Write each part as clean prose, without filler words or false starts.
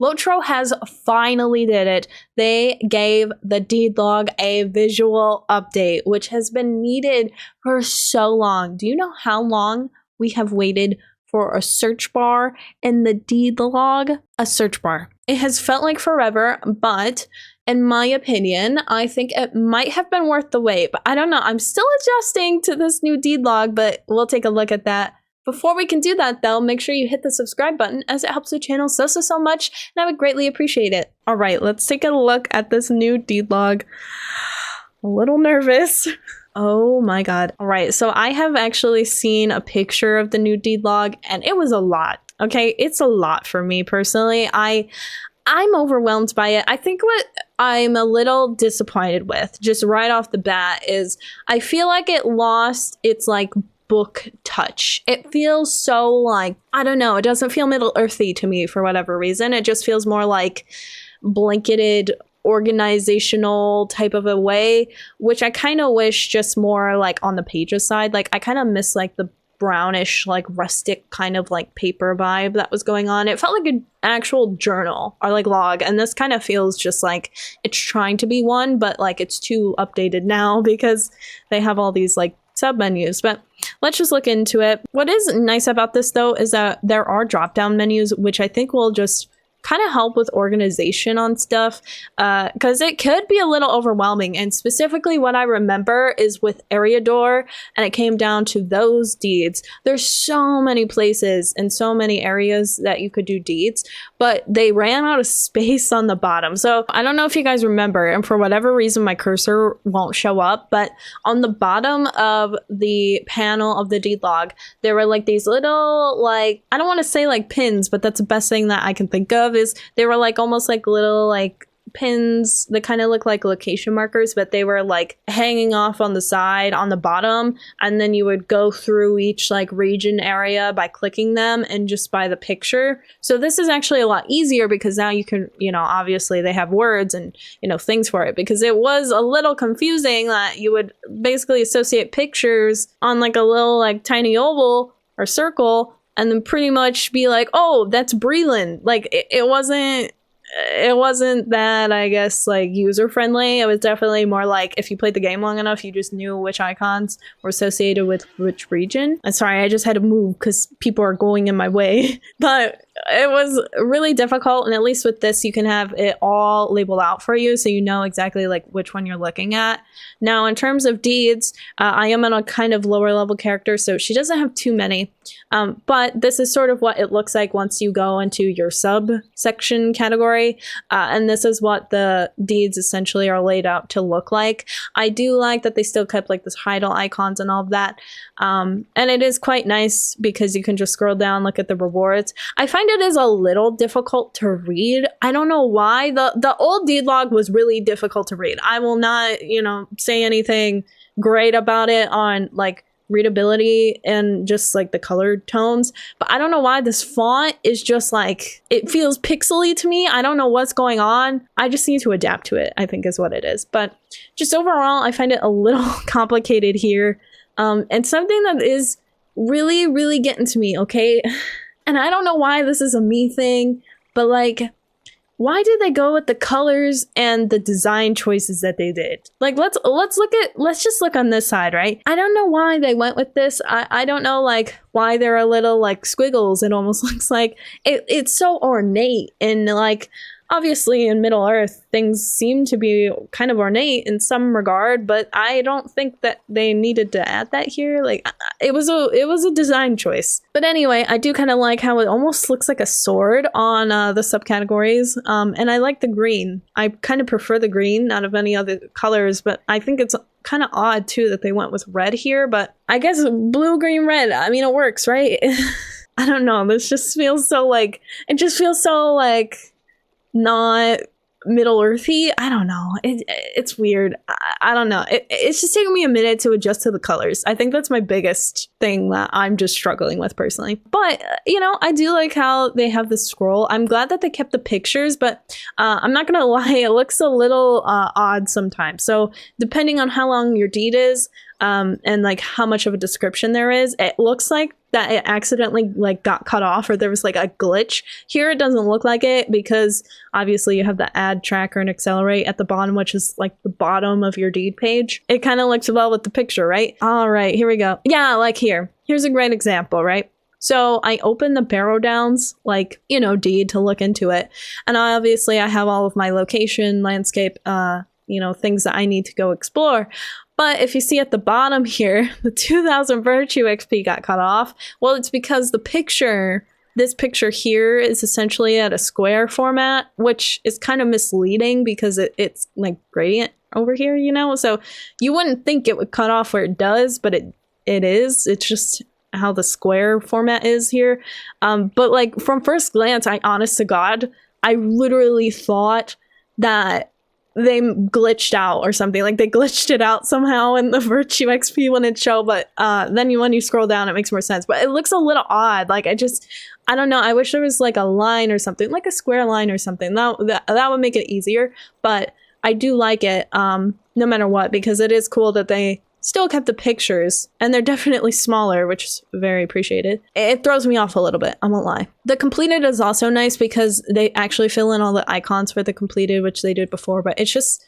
LOTRO has finally did it. They gave the deed log a visual update, which has been needed for so long. Do you know how long we have waited for a search bar in the deed log? A search bar. It has felt like forever, but in my opinion, I think it might have been worth the wait. But I don't know. I'm still adjusting to this new deed log, but we'll take a look at that. Before we can do that, though, make sure you hit the subscribe button, as it helps the channel so much, and I would greatly appreciate it. All right, let's take a look at this new deed log. A little nervous. Oh my god. All right, so I have actually seen a picture of the new deed log, and it was a lot. Okay, it's a lot for me personally. I'm overwhelmed by it. I think what I'm a little disappointed with, just right off the bat, is I feel like it lost its like book touch. It feels so like, I don't know, it doesn't feel Middle Earthy to me for whatever reason. It just feels more like blanketed organizational type of a way, which I kind of wish just more like on the pages side. Like I kind of miss like the brownish, like rustic kind of like paper vibe that was going on. It felt like an actual journal or like log, and this kind of feels just like it's trying to be one, but like it's too updated now because they have all these like sub-menus. But let's just look into it. What is nice about this though is that there are drop-down menus, which I think will just kind of help with organization on stuff, because it could be a little overwhelming. And specifically what I remember is with area door, and it came down to those deeds. There's so many places and so many areas that you could do deeds, but they ran out of space on the bottom. So I don't know if you guys remember, and for whatever reason my cursor won't show up, but on the bottom of the panel of the deed log, there were like these little, like, I don't want to say like pins, but that's the best thing that I can think of, is they were like almost like little like pins that kind of look like location markers, but they were like hanging off on the side on the bottom, and then you would go through each like region area by clicking them and just by the picture. So this is actually a lot easier because now you can, you know, obviously they have words and, you know, things for it, because it was a little confusing that you would basically associate pictures on like a little like tiny oval or circle and then pretty much be like, oh, that's Breland. Like it wasn't that, I guess, like user friendly. It was definitely more like if you played the game long enough, you just knew which icons were associated with which region. I'm sorry, I just had to move because people are going in my way. But it was really difficult, and at least with this you can have it all labeled out for you so you know exactly like which one you're looking at. Now in terms of deeds, I am on a kind of lower level character, so she doesn't have too many, but this is sort of what it looks like once you go into your subsection category, and this is what the deeds essentially are laid out to look like. I do like that they still kept like this idle icons and all of that, and it is quite nice because you can just scroll down, look at the rewards. I find it is a little difficult to read. I don't know why. The old deed log was really difficult to read. I will not, you know, say anything great about it on like readability and just like the colored tones, but I don't know why this font is just like, it feels pixely to me. I don't know what's going on. I just need to adapt to it, I think is what it is. But just overall, I find it a little complicated here, and something that is really getting to me, okay? And I don't know why this is a me thing, but like, why did they go with the colors and the design choices that they did? Like, let's just look on this side, right? I don't know why they went with this. I don't know like why there are little like squiggles. It almost looks like it's so ornate, and like obviously in Middle Earth things seem to be kind of ornate in some regard, but I don't think that they needed to add that here. Like it was a design choice. But anyway, I do kind of like how it almost looks like a sword on the subcategories, and I like the green. I kind of prefer the green out of any other colors, but I think it's kind of odd too that they went with red here, but I guess blue, green, red, I mean, it works, right? I don't know, this just feels so like, it just feels so like not Middle Earthy. I don't know. It's weird. I don't know. It's just taking me a minute to adjust to the colors. I think that's my biggest thing that I'm just struggling with personally. But, you know, I do like how they have the scroll. I'm glad that they kept the pictures, but I'm not gonna lie, it looks a little odd sometimes. So depending on how long your deed is, and like how much of a description there is, it looks like that it accidentally like got cut off or there was like a glitch. Here it doesn't look like it because obviously you have the add, tracker, and accelerate at the bottom, which is like the bottom of your deed page. It kind of looks well with the picture, right? All right, here we go. Yeah, like here. Here's a great example, right? So I opened the Barrow Downs, like, you know, deed to look into it. And obviously I have all of my location, landscape, you know, things that I need to go explore. But if you see at the bottom here, the 2000 virtue XP got cut off. Well, it's because the picture, this picture here is essentially at a square format, which is kind of misleading because it's like gradient over here, you know? So you wouldn't think it would cut off where it does, but it is. It's just how the square format is here. But like from first glance, honest to God, I literally thought that they glitched out or something. Like they glitched it out somehow in the virtue XP when it showed, but then when you scroll down, it makes more sense. But it looks a little odd. Like I don't know. I wish there was like a line or something, like a square line or something. That would make it easier. But I do like it no matter what, because it is cool that they still kept the pictures, and they're definitely smaller, which is very appreciated. It throws me off a little bit, I won't lie. The completed is also nice because they actually fill in all the icons for the completed, which they did before, but it's just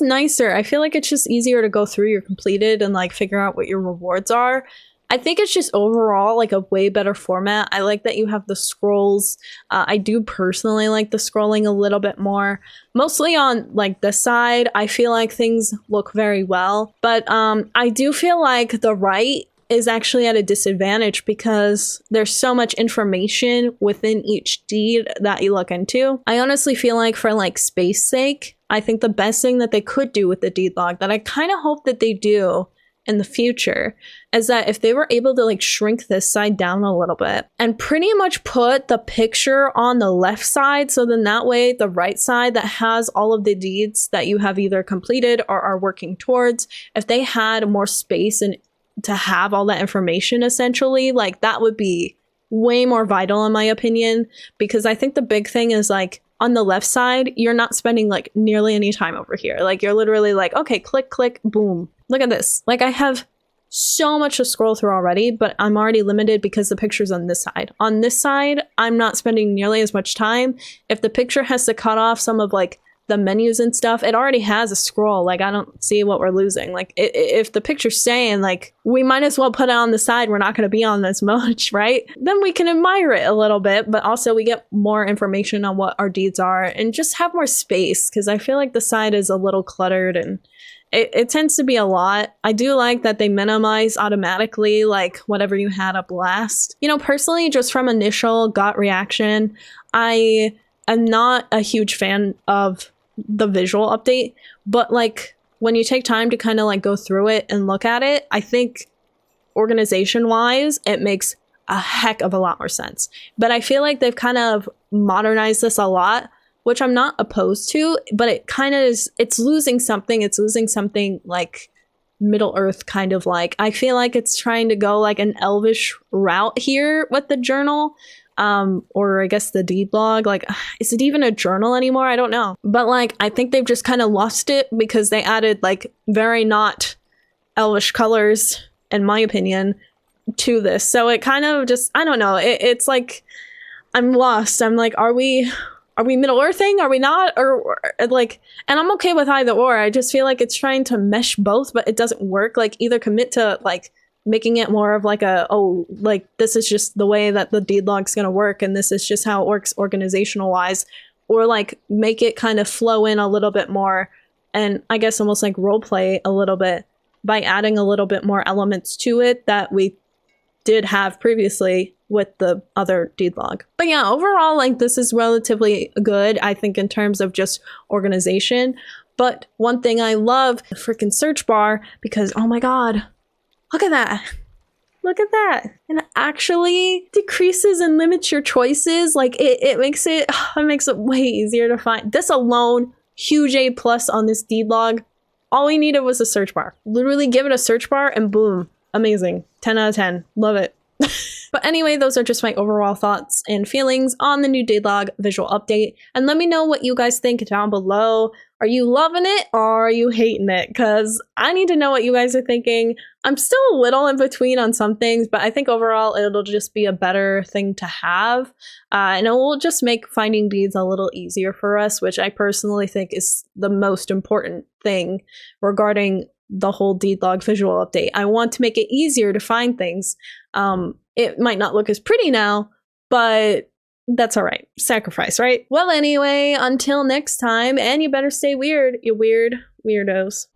nicer. I feel like it's just easier to go through your completed and like figure out what your rewards are. I think it's just overall like a way better format. I like that you have the scrolls. I do personally like the scrolling a little bit more. Mostly on like this side, I feel like things look very well. But I do feel like the right is actually at a disadvantage because there's so much information within each deed that you look into. I honestly feel like for like space sake, I think the best thing that they could do with the deed log that I kind of hope that they do in the future is that if they were able to like shrink this side down a little bit and pretty much put the picture on the left side, so then that way the right side that has all of the deeds that you have either completed or are working towards, if they had more space and to have all that information essentially, like that would be way more vital in my opinion, because I think the big thing is like on the left side, you're not spending like nearly any time over here. Like you're literally like, okay, click, click, boom. Look at this. Like I have so much to scroll through already, but I'm already limited because the picture's on this side. On this side, I'm not spending nearly as much time. If the picture has to cut off some of like the menus and stuff, it already has a scroll. Like I don't see what we're losing. Like if the picture's saying like, we might as well put it on the side, we're not going to be on this much, right? Then we can admire it a little bit, but also we get more information on what our deeds are and just have more space, because I feel like the side is a little cluttered and it tends to be a lot. I do like that they minimize automatically like whatever you had up last. You know, personally, just from initial gut reaction, I am not a huge fan of the visual update, but like when you take time to kind of like go through it and look at it, I think organization wise it makes a heck of a lot more sense. But I feel like they've kind of modernized this a lot, which I'm not opposed to, but it kind of is, it's losing something like Middle Earth kind of like. I feel like it's trying to go like an elvish route here with the journal. Or I guess the deed log, like, is it even a journal anymore? I don't know. But like, I think they've just kind of lost it because they added like very not elvish colors, in my opinion, to this. So it kind of just, I don't know. It's like, I'm lost. I'm like, are we Middle Earthing? Are we not? Or like, and I'm okay with either or. I just feel like it's trying to mesh both, but it doesn't work. Like either commit to like making it more of like a, oh, like this is just the way that the deed log's gonna work and this is just how it works organizational wise, or like make it kind of flow in a little bit more and I guess almost like role play a little bit by adding a little bit more elements to it that we did have previously with the other deed log. But yeah, overall, like this is relatively good, I think, in terms of just organization. But one thing I love, the freaking search bar, because oh my god, look at that. Look at that. And it actually decreases and limits your choices. Like it makes it way easier to find. This alone, huge A+ on this deed log. All we needed was a search bar. Literally give it a search bar and boom. Amazing. 10 out of 10. Love it. But anyway, those are just my overall thoughts and feelings on the new deed log visual update. And let me know what you guys think down below. Are you loving it or are you hating it? Because I need to know what you guys are thinking. I'm still a little in between on some things, but I think overall it'll just be a better thing to have. And it will just make finding deeds a little easier for us, which I personally think is the most important thing regarding the whole deed log visual update. I want to make it easier to find things. It might not look as pretty now, but that's all right. Sacrifice, right? Well, anyway, until next time, and you better stay weird, you weird weirdos.